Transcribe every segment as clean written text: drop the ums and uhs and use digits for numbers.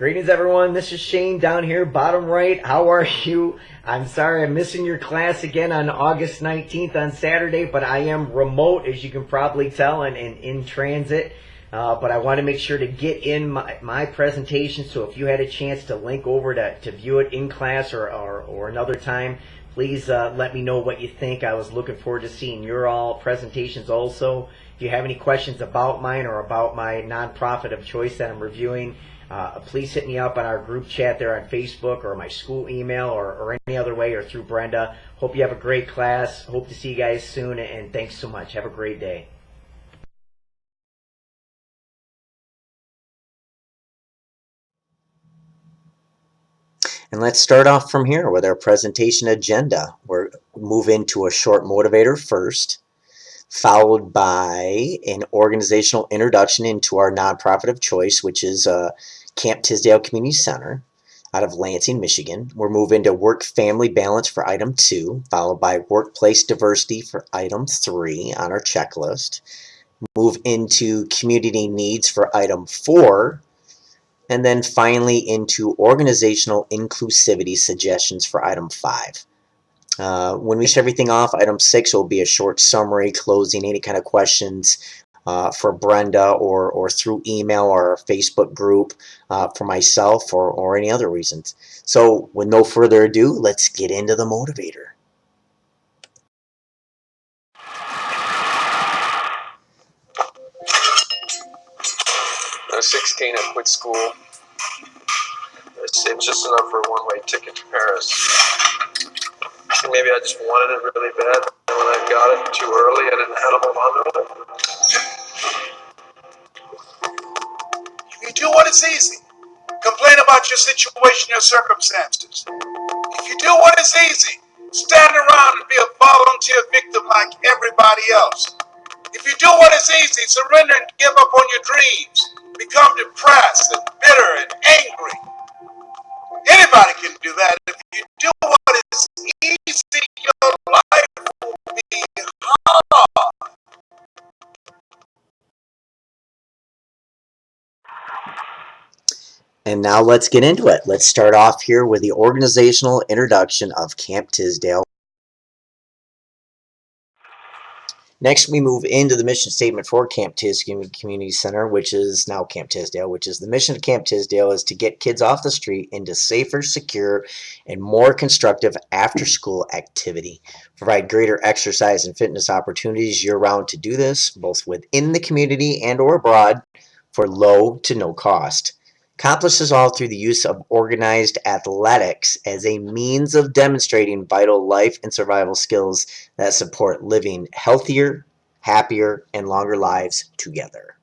Greetings, everyone. This is Shane down here, bottom right. How are you? I'm sorry I'm missing your class again on August 19th on Saturday, but I am remote, as you can probably tell, and in transit. But I want to make sure to get in my presentation, so if you had a chance to link over to view it in class or another time, please let me know what you think. I was looking forward to seeing your all presentations also. If you have any questions about mine or about my nonprofit of choice that I'm reviewing, please hit me up on our group chat there on Facebook or my school email or any other way or through Brenda. Hope you have a great class. Hope to see you guys soon, and thanks so much. Have a great day. And let's start off from here with our presentation agenda. We'll move into a short motivator first, followed by an organizational introduction into our nonprofit of choice, which is Camp Tisdale Community Center out of Lansing, Michigan. We'll move into work-family balance for item 2, followed by workplace diversity for item 3 on our checklist. Move into community needs for item 4, and then finally into organizational inclusivity suggestions for item 5. When we start everything off, item 6 will be a short summary, closing, any kind of questions for Brenda or through email or Facebook group for myself or any other reasons. So with no further ado, let's get into the motivator. I was 16, I quit school. I saved just enough for a one-way ticket to Paris. Maybe I just wanted it really bad, and when I got it too early, I didn't have a mother. If you do what is easy, complain about your situation, your circumstances. If you do what is easy, stand around and be a volunteer victim like everybody else. If you do what is easy, surrender and give up on your dreams. Become depressed and bitter and angry. Anybody can do that. If you do what is easy, your life will be hard. And now let's get into it. Let's start off here with the organizational introduction of Camp Tisdale. Next, we move into the mission statement for Camp Tisdale Community Center, which is now Camp Tisdale, which is the mission of Camp Tisdale is to get kids off the street into safer, secure, and more constructive after-school activity. Provide greater exercise and fitness opportunities year-round to do this, both within the community and or abroad, for low to no cost. Accomplish this all through the use of organized athletics as a means of demonstrating vital life and survival skills that support living healthier, happier, and longer lives together.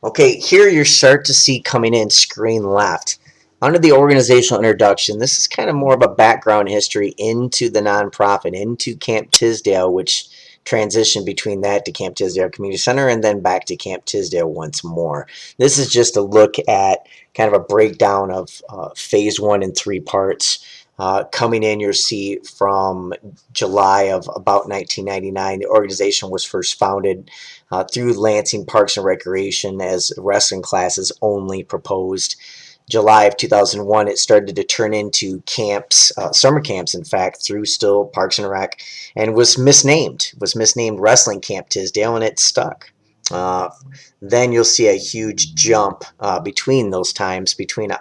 Okay, here you start to see coming in screen left. Under the organizational introduction, this is kind of more of a background history into the nonprofit, into Camp Tisdale, which transition between that to Camp Tisdale Community Center and then back to Camp Tisdale once more. This is just a look at kind of a breakdown of phase 1 in 3 parts. Coming in, you'll see from July of about 1999, the organization was first founded through Lansing Parks and Recreation as wrestling classes only proposed. July of 2001, it started to turn into camps, summer camps, in fact, through still Parks and Rec, and was misnamed Wrestling Camp Tisdale, and it stuck. Then you'll see a huge jump between those times, between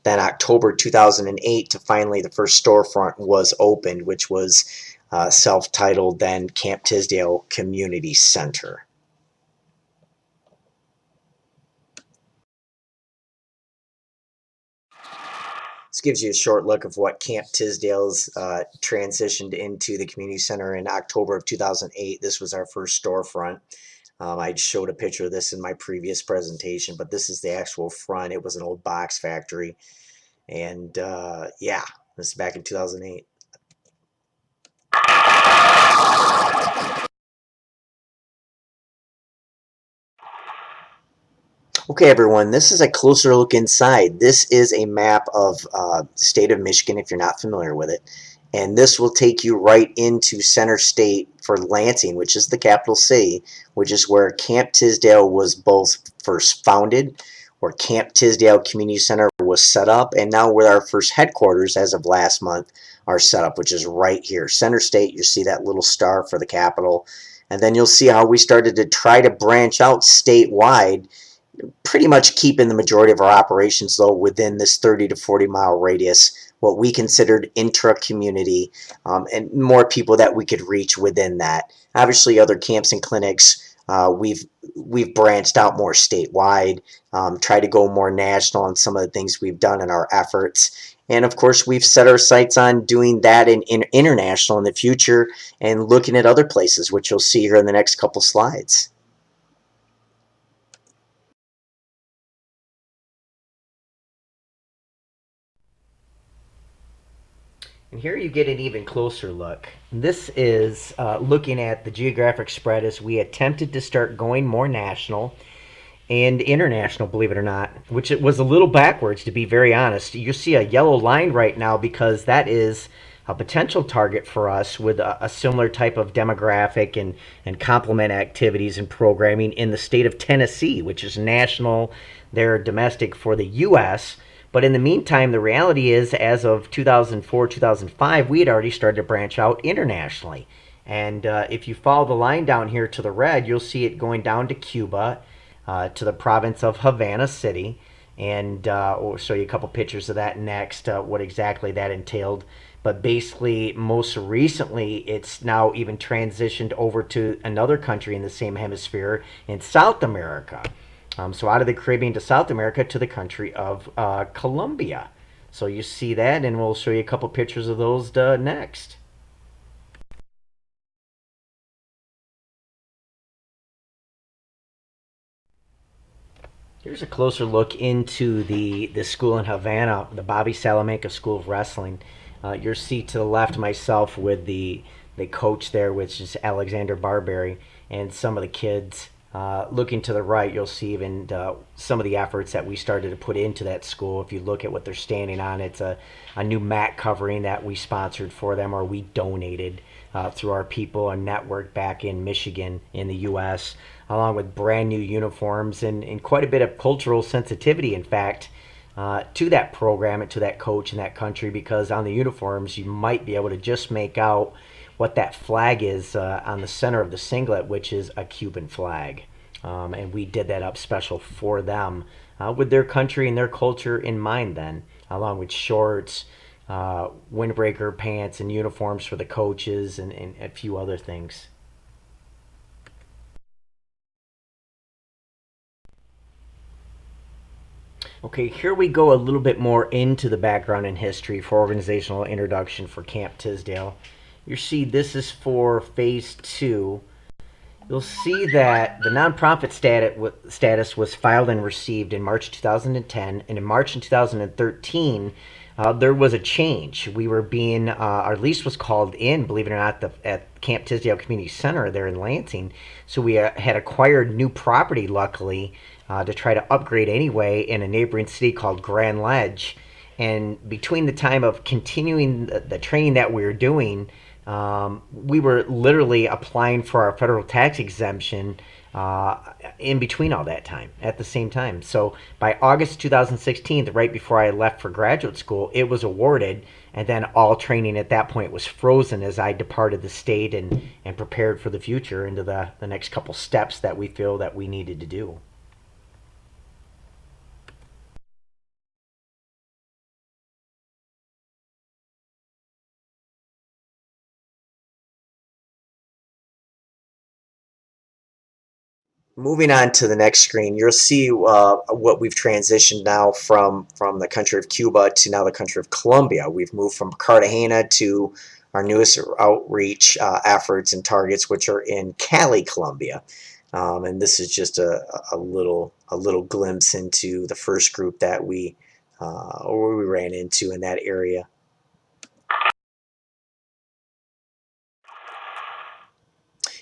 then October 2008 to finally the first storefront was opened, which was self-titled then Camp Tisdale Community Center. This gives you a short look of what Camp Tisdale's transitioned into the community center in October of 2008. This was our first storefront. I showed a picture of this in my previous presentation, but this is the actual front. It was an old box factory. And yeah, this is back in 2008. Okay, everyone, this is a closer look inside. This is a map of the state of Michigan, if you're not familiar with it. And this will take you right into Center State for Lansing, which is the capital city, which is where Camp Tisdale was both first founded, where Camp Tisdale Community Center was set up, and now where our first headquarters as of last month are set up, which is right here. Center State, you see that little star for the capital. And then you'll see how we started to try to branch out statewide, pretty much keeping the majority of our operations, though, within this 30 to 40 mile radius, what we considered intra-community, and more people that we could reach within that. Obviously, other camps and clinics, we've branched out more statewide, tried to go more national on some of the things we've done in our efforts. And of course, we've set our sights on doing that in international in the future and looking at other places, which you'll see here in the next couple slides. And here you get an even closer look. This is looking at the geographic spread as we attempted to start going more national and international, believe it or not, which it was a little backwards, to be very honest. You see a yellow line right now because that is a potential target for us with a similar type of demographic and complement activities and programming in the state of Tennessee, which is national. They're domestic for the U.S., but in the meantime, the reality is, as of 2004, 2005, we had already started to branch out internationally. And if you follow the line down here to the red, you'll see it going down to Cuba, to the province of Havana City. And we'll show you a couple pictures of that next, what exactly that entailed. But basically, most recently, it's now even transitioned over to another country in the same hemisphere in South America. So out of the Caribbean to South America to the country of Colombia. So you see that, and we'll show you a couple pictures of those next. Here's a closer look into the school in Havana, the Bobby Salamanca School of Wrestling. You'll see to the left myself with the coach there, which is Alexander Barberry, and some of the kids. Looking to the right, you'll see even some of the efforts that we started to put into that school. If you look at what they're standing on, it's a new mat covering that we sponsored for them, or we donated through our people and network back in Michigan in the U.S., along with brand new uniforms and quite a bit of cultural sensitivity, in fact, to that program and to that coach in that country, because on the uniforms you might be able to just make out what that flag is on the center of the singlet, which is a Cuban flag. And we did that up special for them with their country and their culture in mind then, along with shorts, windbreaker pants, and uniforms for the coaches and a few other things. Okay, here we go a little bit more into the background and history for organizational introduction for Camp Tisdale. You see this is for phase 2. You'll see that the nonprofit status was filed and received in March 2010, and in March 2013, there was a change. We were being, our lease was called in, believe it or not, at Camp Tisdale Community Center there in Lansing. So we had acquired new property, luckily, to try to upgrade anyway in a neighboring city called Grand Ledge. And between the time of continuing the training that we were doing, we were literally applying for our federal tax exemption in between all that time, at the same time. So by August 2016, right before I left for graduate school, it was awarded, and then all training at that point was frozen as I departed the state and prepared for the future into the next couple steps that we feel that we needed to do. Moving on to the next screen, you'll see what we've transitioned now from the country of Cuba to now the country of Colombia. We've moved from Cartagena to our newest outreach efforts and targets, which are in Cali, Colombia. And this is just a little glimpse into the first group that we ran into in that area.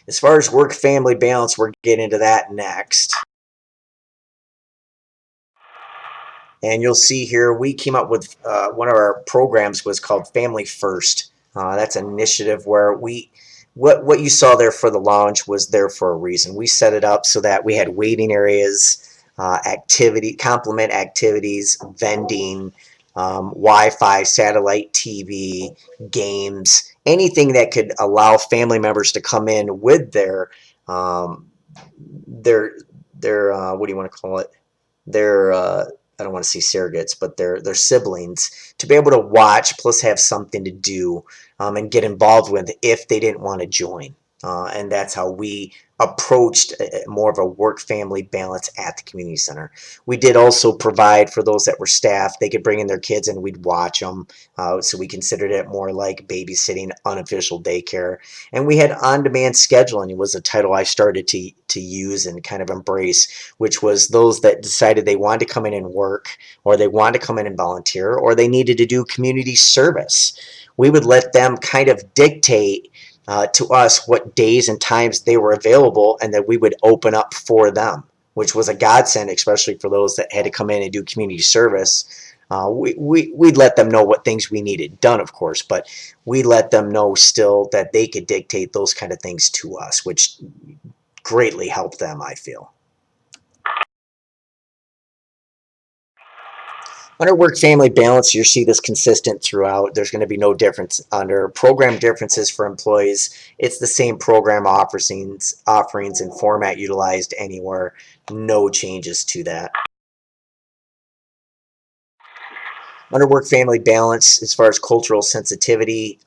As far as work-family balance, we're getting into that next. And you'll see here, we came up with one of our programs was called Family First. That's an initiative where we what you saw there for the lounge was there for a reason. We set it up so that we had waiting areas, complement activities, vending, Wi-Fi, satellite TV, games, anything that could allow family members to come in with um, their what do you want to call it? Their I don't want to say surrogates, but their siblings to be able to watch plus have something to do and get involved with if they didn't want to join. And that's how we approached more of a work-family balance at the community center. We did also provide for those that were staff, they could bring in their kids and we'd watch them. So we considered it more like babysitting, unofficial daycare. And we had on-demand scheduling. It was a title I started to use and kind of embrace, which was those that decided they wanted to come in and work, or they wanted to come in and volunteer, or they needed to do community service. We would let them kind of dictate to us what days and times they were available, and that we would open up for them, which was a godsend, especially for those that had to come in and do community service. We'd let them know what things we needed done, of course, but we let them know still that they could dictate those kind of things to us, which greatly helped them, I feel. Under work-family balance, you see this consistent throughout. There's going to be no difference. Under program differences for employees, it's the same program offerings and format utilized anywhere. No changes to that. Under work-family balance, as far as cultural sensitivity,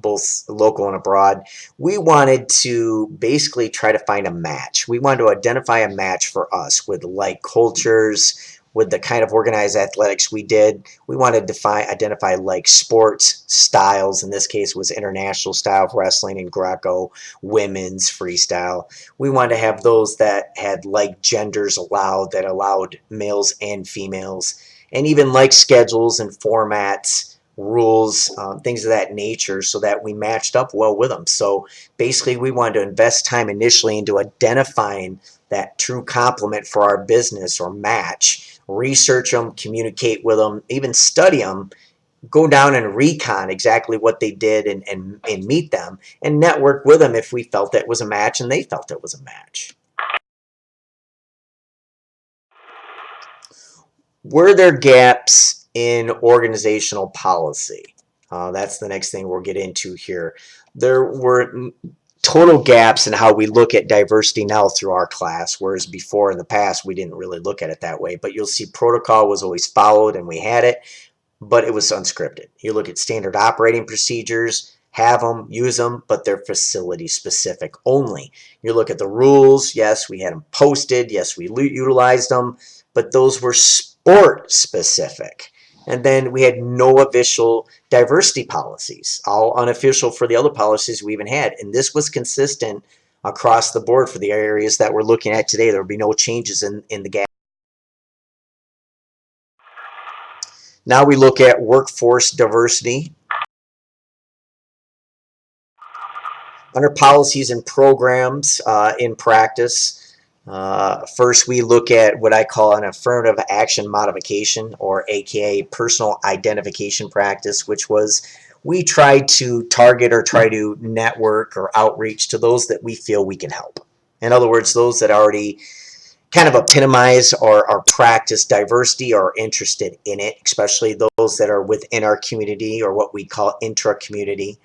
both local and abroad, we wanted to basically try to find a match. We wanted to identify a match for us with like cultures, with the kind of organized athletics we did. We wanted to identify like sports styles. In this case was international style of wrestling and Greco, women's freestyle. We wanted to have those that had like genders allowed, that allowed males and females, and even like schedules and formats, rules, things of that nature, so that we matched up well with them. So basically we wanted to invest time initially into identifying that true complement for our business or match, research them, communicate with them, even study them, go down and recon exactly what they did and meet them, and network with them if we felt that was a match and they felt it was a match. Were there gaps in organizational policy? That's the next thing we'll get into here. There were total gaps in how we look at diversity now through our class, whereas before in the past we didn't really look at it that way. But you'll see protocol was always followed and we had it, but it was unscripted. You look at standard operating procedures, have them, use them, but they're facility specific only. You look at the rules, yes, we had them posted, yes, we utilized them, but those were sport specific. And then we had no official diversity policies, all unofficial for the other policies we even had. And this was consistent across the board for the areas that we're looking at today. There will be no changes in the gap. Now we look at workforce diversity. Under policies and programs in practice, first we look at what I call an affirmative action modification, or AKA personal identification practice, which was we try to target or try to network or outreach to those that we feel we can help. In other words, those that already kind of epitomize or practice diversity or are interested in it, especially those that are within our community or what we call intra-community.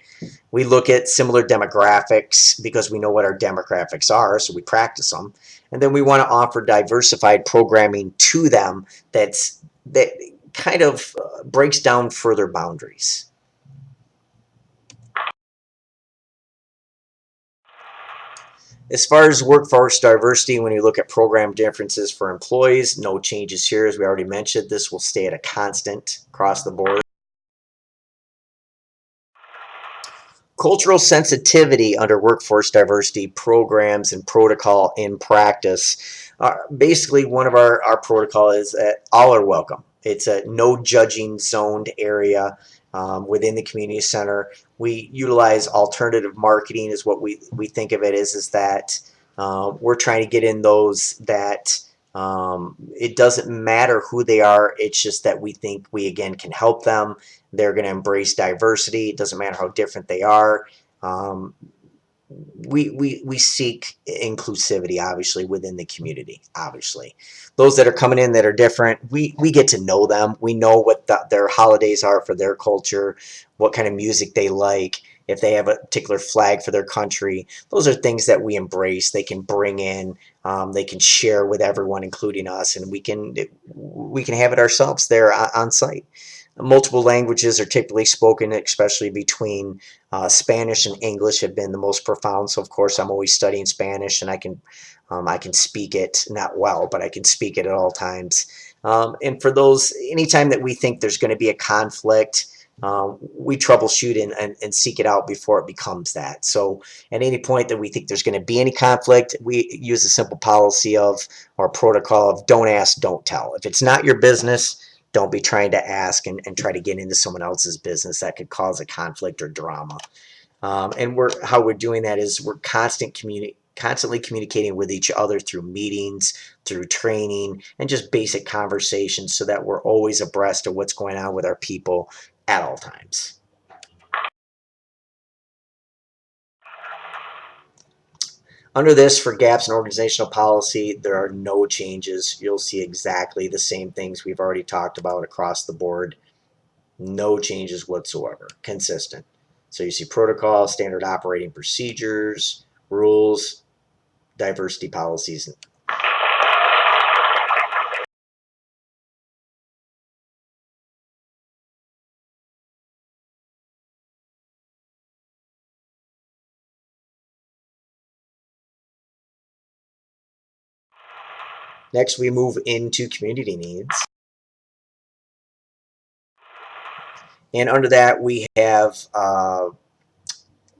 We look at similar demographics because we know what our demographics are, so we practice them. And then we want to offer diversified programming to them that kind of breaks down further boundaries. As far as workforce diversity, when you look at program differences for employees, no changes here. As we already mentioned, this will stay at a constant across the board. Cultural sensitivity under workforce diversity programs and protocol in practice. Basically, one of our protocol is that all are welcome. It's a no judging zoned area within the community center. We utilize alternative marketing is what we think of it as, is that we're trying to get in those that it doesn't matter who they are. It's just that we think we, again, can help them. They're going to embrace diversity. It doesn't matter how different they are. we seek inclusivity, obviously, within the community. Obviously, those that are coming in that are different, we get to know them. We know what their holidays are for their culture, what kind of music they like, if they have a particular flag for their country. Those are things that we embrace. They can bring in, they can share with everyone, including us, and we can have it ourselves there on site. Multiple languages are typically spoken, especially between Spanish and English have been the most profound. So of course I'm always studying Spanish, and I can speak it, not well, but I can speak it at all times. And for those, anytime that we think there's going to be a conflict, we troubleshoot and seek it out before it becomes that. So at any point that we think there's going to be any conflict, we use a simple policy of, or protocol of, don't ask, don't tell. If it's not your business, don't be trying to ask and try to get into someone else's business. That could cause a conflict or drama. And how we're doing that is we're constantly communicating with each other through meetings, through training, and just basic conversations, so that we're always abreast of what's going on with our people at all times. Under this, for gaps in organizational policy, there are no changes. You'll see exactly the same things we've already talked about across the board. No changes whatsoever. Consistent. So you see protocol, standard operating procedures, rules, diversity policies. Next, we move into community needs. And under that, we have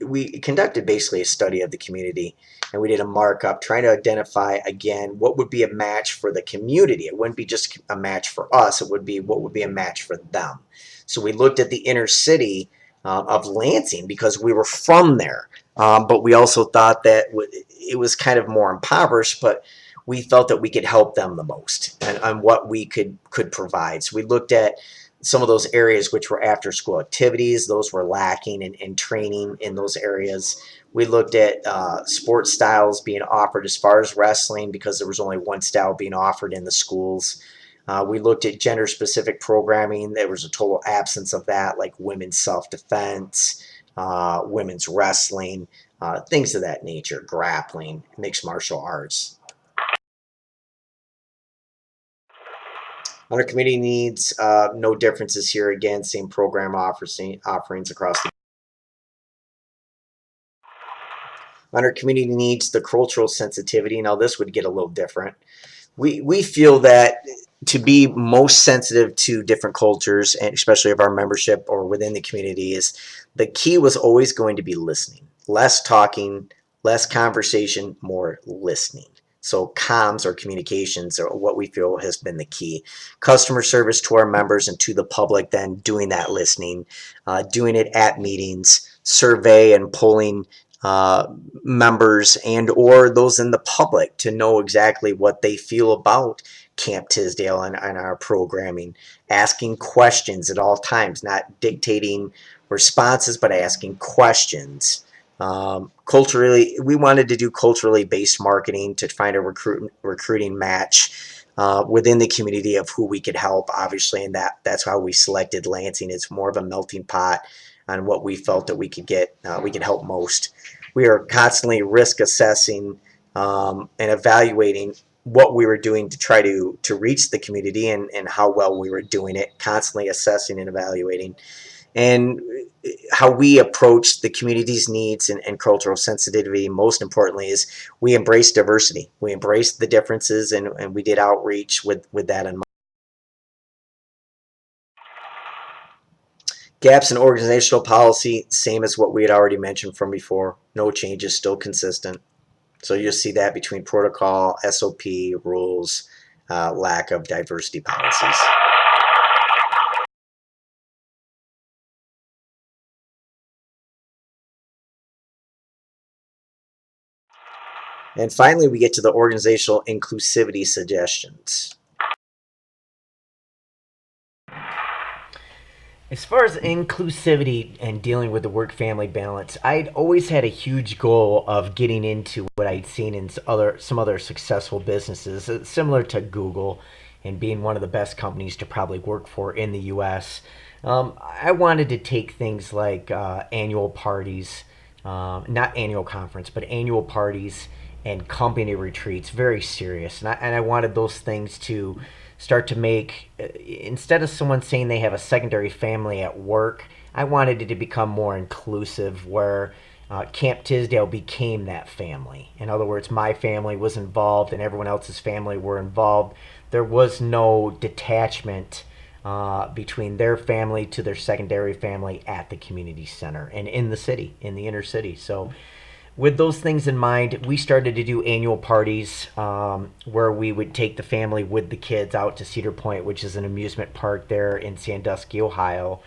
we conducted basically a study of the community, and we did a markup trying to identify, again, what would be a match for the community. It wouldn't be just a match for us, it would be what would be a match for them. So we looked at the inner city of Lansing, because we were from there, but we also thought that it was kind of more impoverished, but we felt that we could help them the most, and on what we could provide. So we looked at some of those areas which were after school activities. Those were lacking in training in those areas. We looked at sports styles being offered as far as wrestling, because there was only one style being offered in the schools. We looked at gender specific programming. There was a total absence of that, like women's self-defense, women's wrestling, things of that nature, grappling, mixed martial arts. Under community needs, no differences here. Again, same program offerings across the. Under community needs, the cultural sensitivity. Now this would get a little different. We feel that to be most sensitive to different cultures, and especially of our membership or within the community, is the key was always going to be listening. Less talking, less conversation, more listening. So comms or communications are what we feel has been the key. Customer service to our members and to the public, then doing that listening, doing it at meetings, survey and polling members and or those in the public to know exactly what they feel about Camp Tisdale and our programming. Asking questions at all times, not dictating responses, but asking questions. Culturally, we wanted to do culturally based marketing to find a recruiting match within the community of who we could help, obviously, and that's how we selected Lansing. It's more of a melting pot on what we felt that we could get, we could help most. We are constantly risk assessing and evaluating what we were doing to try to reach the community, and how well we were doing it, constantly assessing and evaluating. And how we approach the community's needs and cultural sensitivity, most importantly, is we embrace diversity. We embrace the differences, and we did outreach with that in mind. Gaps in organizational policy, same as what we had already mentioned from before. No changes, still consistent. So you'll see that between protocol, SOP, rules, lack of diversity policies. And finally, we get to the organizational inclusivity suggestions. As far as inclusivity and dealing with the work-family balance, I'd always had a huge goal of getting into what I'd seen in some other successful businesses, similar to Google, and being one of the best companies to probably work for in the U.S. I wanted to take things like annual parties, not annual conference, but annual parties and company retreats very serious, and I wanted those things to start to make, instead of someone saying they have a secondary family at work, I wanted it to become more inclusive where Camp Tisdale became that family. In other words, my family was involved and everyone else's family were involved. There was no detachment between their family to their secondary family at the community center and in the city, in the inner city. So with those things in mind, we started to do annual parties where we would take the family with the kids out to Cedar Point, which is an amusement park there in Sandusky, Ohio.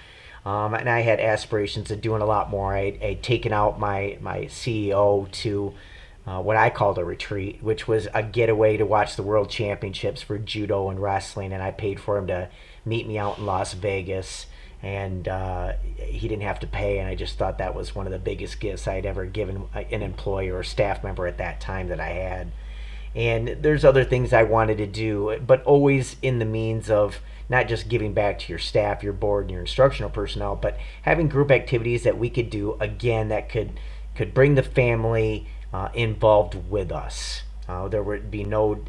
And I had aspirations of doing a lot more. I'd taken out my CEO to what I called a retreat, which was a getaway to watch the world championships for judo and wrestling. And I paid for him to meet me out in Las Vegas. And he didn't have to pay. And I just thought that was one of the biggest gifts I had ever given an employee or staff member at that time that I had. And there's other things I wanted to do, but always in the means of not just giving back to your staff, your board, and your instructional personnel, but having group activities that we could do again that could bring the family involved with us. There would be no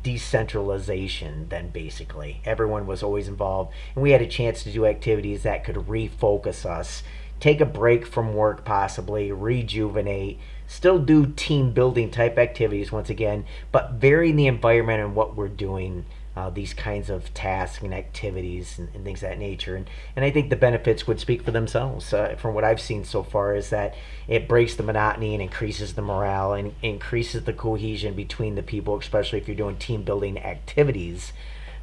decentralization then. Basically everyone was always involved, and we had a chance to do activities that could refocus us, take a break from work, possibly rejuvenate, still do team building type activities once again, but vary the environment and what we're doing, these kinds of tasks and activities and things of that nature. And I think the benefits would speak for themselves. From what I've seen so far is that it breaks the monotony and increases the morale and increases the cohesion between the people, especially if you're doing team building activities.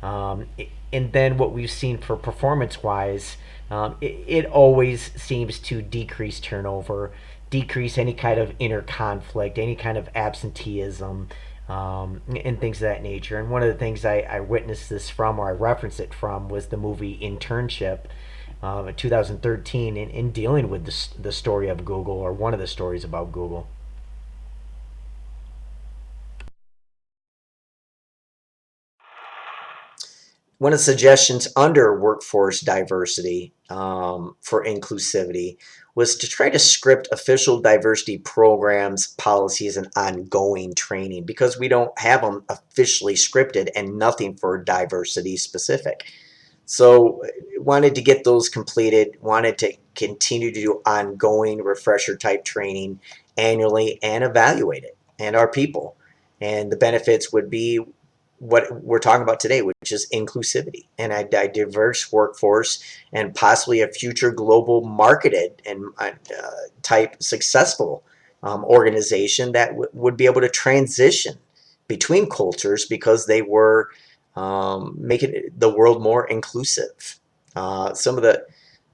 And then what we've seen for performance wise, it always seems to decrease turnover, decrease any kind of inner conflict, any kind of absenteeism, and things of that nature. And one of the things I witnessed this from, or I referenced it from, was the movie Internship, 2013, in dealing with the story of Google, or one of the stories about Google. One of the suggestions under workforce diversity for inclusivity was to try to script official diversity programs, policies, and ongoing training, because we don't have them officially scripted and nothing for diversity specific. So wanted to get those completed, wanted to continue to do ongoing refresher type training annually and evaluate it and our people. And the benefits would be what we're talking about today, which is inclusivity and a diverse workforce, and possibly a future global marketed and type successful organization that would be able to transition between cultures because they were making the world more inclusive. Some of the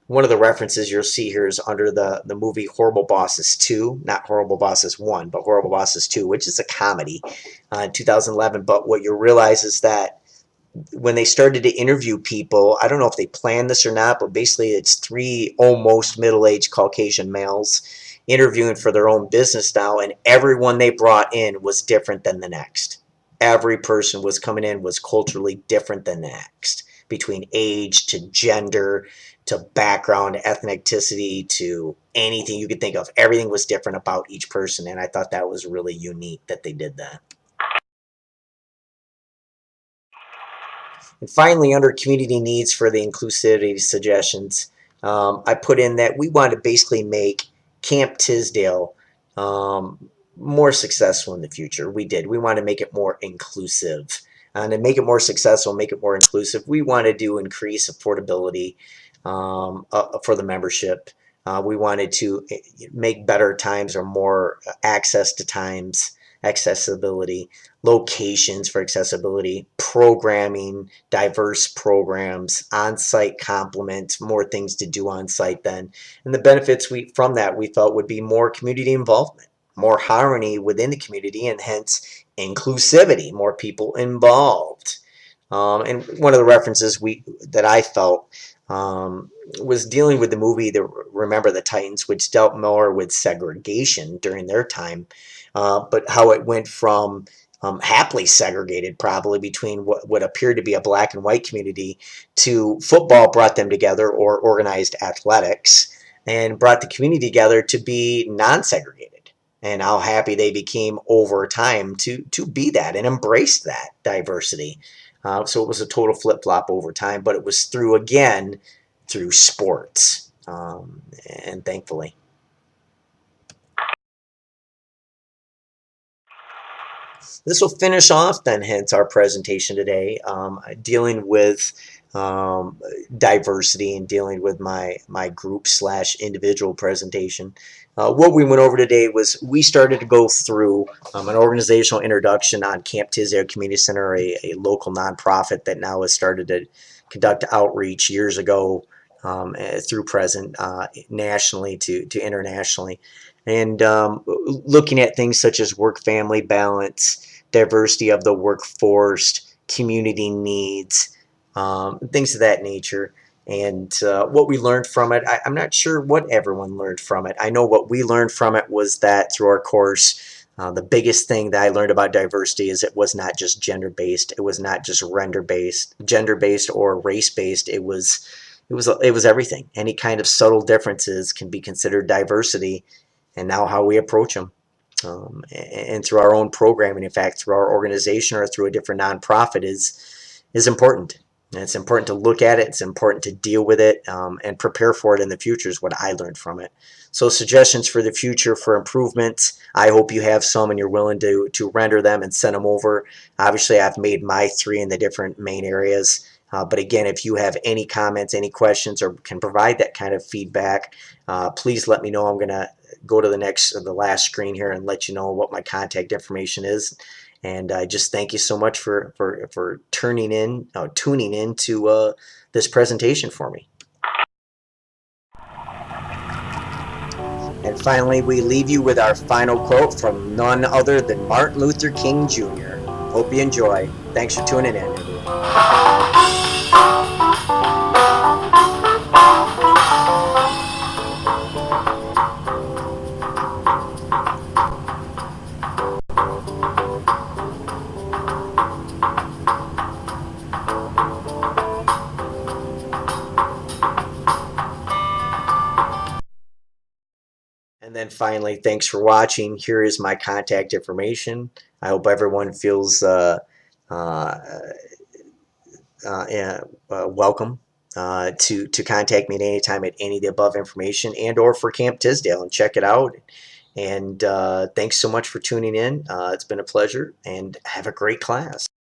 One of the references you'll see here is under the movie Horrible Bosses 2, not Horrible Bosses 1, but Horrible Bosses 2, which is a comedy in 2011. But what you realize is that when they started to interview people, I don't know if they planned this or not, but basically it's three almost middle-aged Caucasian males interviewing for their own business now, and everyone they brought in was different than the next. Every person was coming in was culturally different than the next, between age to gender to background, ethnicity, to anything you could think of. Everything was different about each person, and I thought that was really unique that they did that. And finally, under community needs for the inclusivity suggestions, I put in that we want to basically make Camp Tisdale more successful in the future. We did. We want to make it more inclusive. And to make it more successful, make it more inclusive, we wanted to increase affordability for the membership. We wanted to make better times or more access to times, accessibility, locations for accessibility, programming, diverse programs, on-site complements, more things to do on-site then. And the benefits from that we felt would be more community involvement, more harmony within the community, and hence inclusivity, more people involved. And one of the references that I felt was dealing with the movie Remember the Titans, which dealt more with segregation during their time, but how it went from happily segregated probably between what appeared to be a black and white community to football brought them together, or organized athletics, and brought the community together to be non-segregated, and how happy they became over time to be that and embrace that diversity. So it was a total flip-flop over time, but it was through sports, and thankfully. This will finish off then, hence our presentation today, dealing with diversity and dealing with my group / individual presentation. What we went over today was we started to go through an organizational introduction on Camp Tisdale Community Center, a local nonprofit that now has started to conduct outreach years ago, through present, nationally to internationally, and looking at things such as work-family balance, diversity of the workforce, community needs, things of that nature. And what we learned from it, I'm not sure what everyone learned from it. I know what we learned from it was that through our course, the biggest thing that I learned about diversity is it was not just gender-based, it was not just gender-based or race-based. It was everything. Any kind of subtle differences can be considered diversity, and now how we approach them. And through our own programming, in fact, through our organization or through a different nonprofit is important. And it's important to look at it. It's important to deal with it, and prepare for it in the future is what I learned from it. So suggestions for the future for improvements, I hope you have some and you're willing to render them and send them over. Obviously, I've made my 3 in the different main areas. But again, if you have any comments, any questions, or can provide that kind of feedback, please let me know. I'm going to go to the last screen here and let you know what my contact information is. And I just thank you so much for tuning in to this presentation for me. And finally, we leave you with our final quote from none other than Martin Luther King Jr. Hope you enjoy. Thanks for tuning in, everyone. And then finally, thanks for watching. Here is my contact information. I hope everyone feels welcome to contact me at any time at any of the above information, and or for Camp Tisdale, and check it out. And thanks so much for tuning in. It's been a pleasure, and have a great class.